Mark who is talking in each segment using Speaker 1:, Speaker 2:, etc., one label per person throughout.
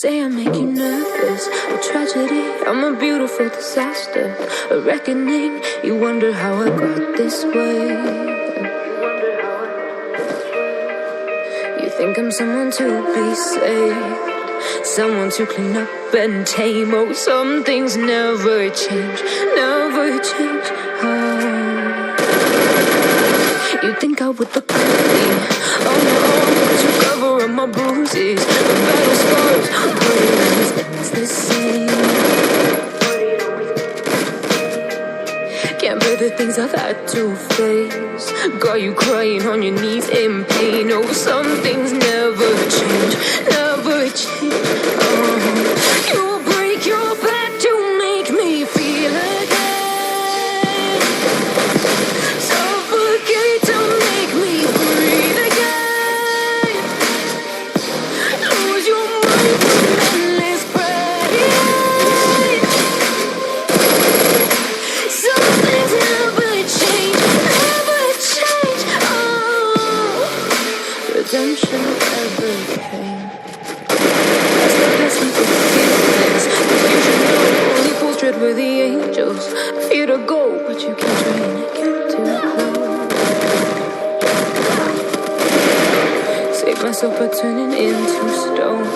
Speaker 1: say I make you nervous, a tragedy, I'm a beautiful disaster, a reckoning. You wonder how I got this way. You think I'm someone to be saved, someone to clean up and tame. Oh, some things never change, never change. Oh, you think I would look pretty, oh no, to cover up my bruises, the battle scars, but it always ends the same. Can't bear the things I've had to face, got you crying on your knees in pain. Oh, some things never change, never change. Oh, you'll break your back to make me feel again, suffocate to make me breathe again, lose your mind from endless pain. Some things never change, never change. Oh, redemption never came. That's the best we could forgiveness. You should know only fools tread with the angels. Fear to go, but you can't train it. Get too close. Save myself by turning into stone.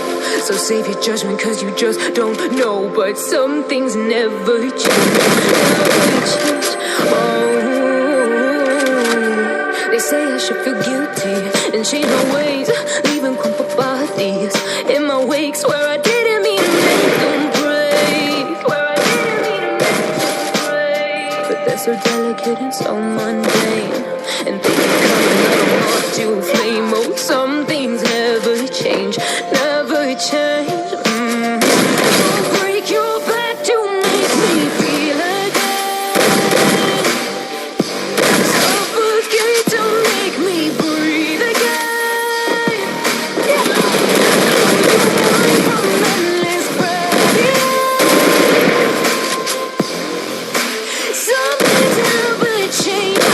Speaker 1: So save your judgment, cause you just don't know. But some things never change, never change. Oh, they say I should feel guilty and change my ways, leaving crumpled bodies in my wake. Swear I didn't mean to make them break, swear I didn't mean to make them break. But they're so delicate and so mundane, and they keep coming up to flame. Oh, some things never change, never change. You'll break your back to make me feel again, suffocate to make me breathe again. Lose your mind from endless pain. Some things never change,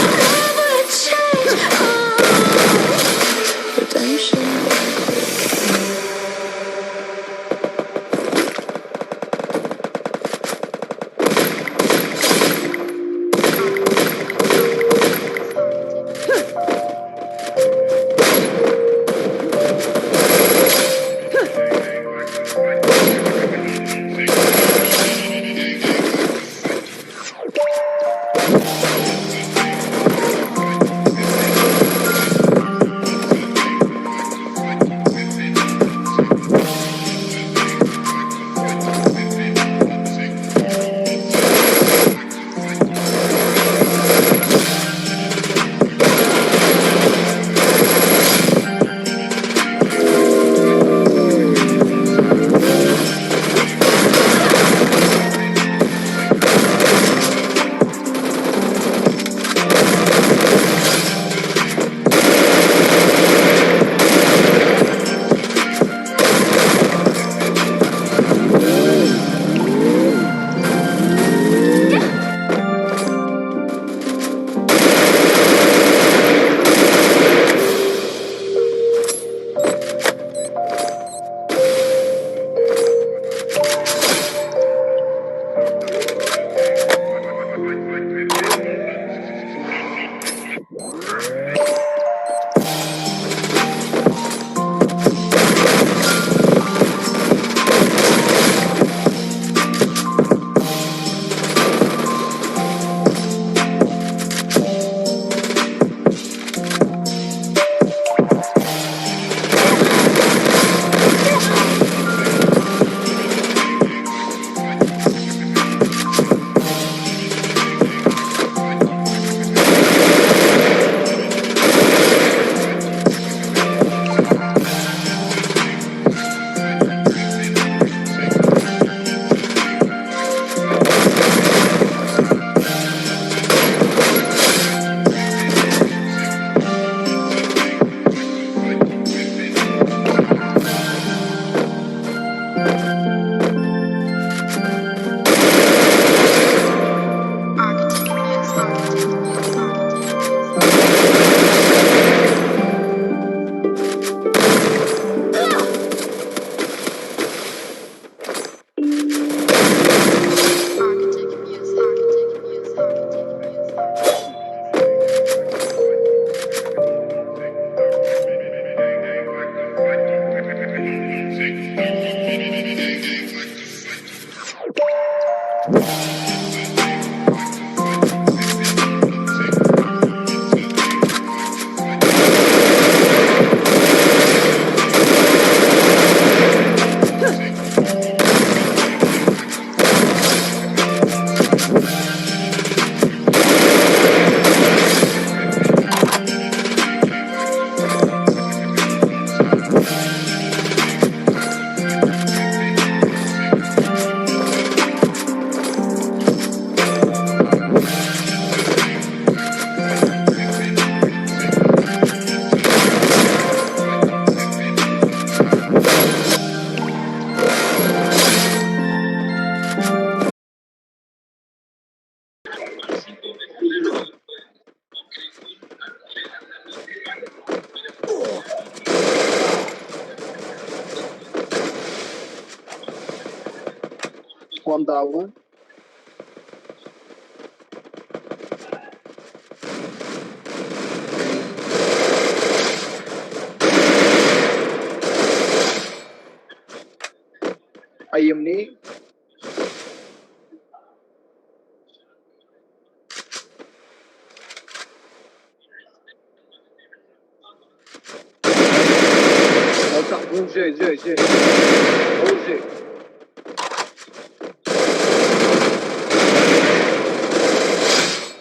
Speaker 2: One down. أيمني تحت جاي جاي جاي هو جاي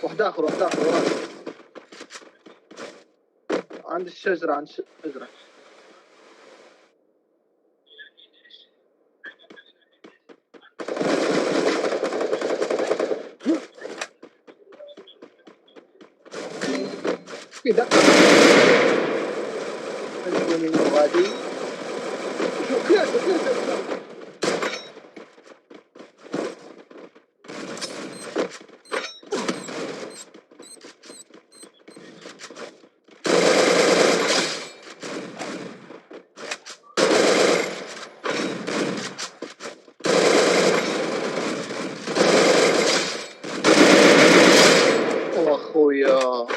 Speaker 2: واحد آخر وراك عند الشجرة عند الشجرة في دقة غادي شوف كلاس أخويا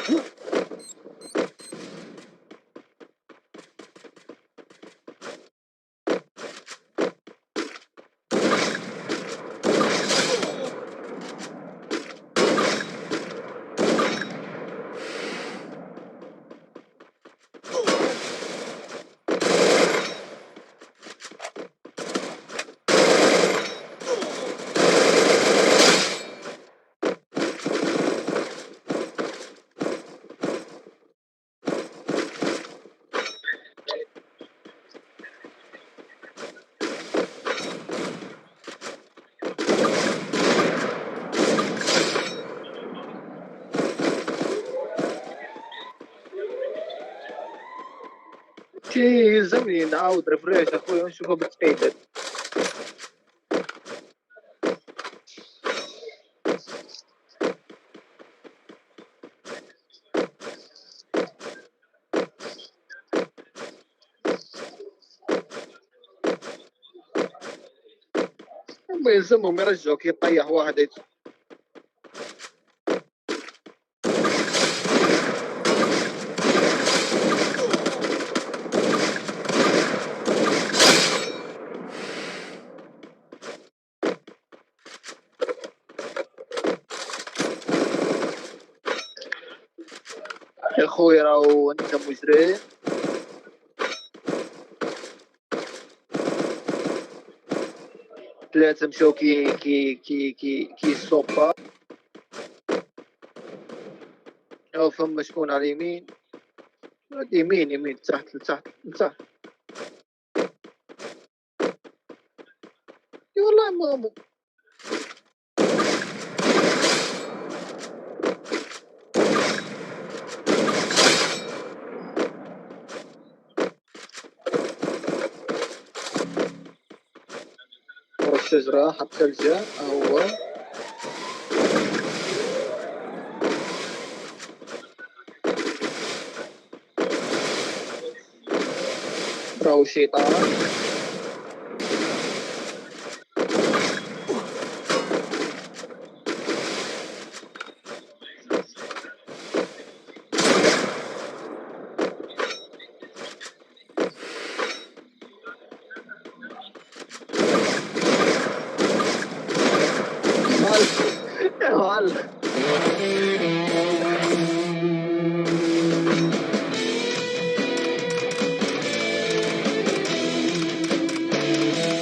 Speaker 2: يلزمني نعاود ريفريش أخويا ونشوفها بالتقييد ما يلزمهم يرجعوا كي يطيح واحد يا خويا راهو انت مجرم ثلاثة مشاو كي الصوبا أو فما شكون على اليمين يمين تحت لتحت والله ما الشجرة حتى الجا هو راهو شيطان
Speaker 1: Bye.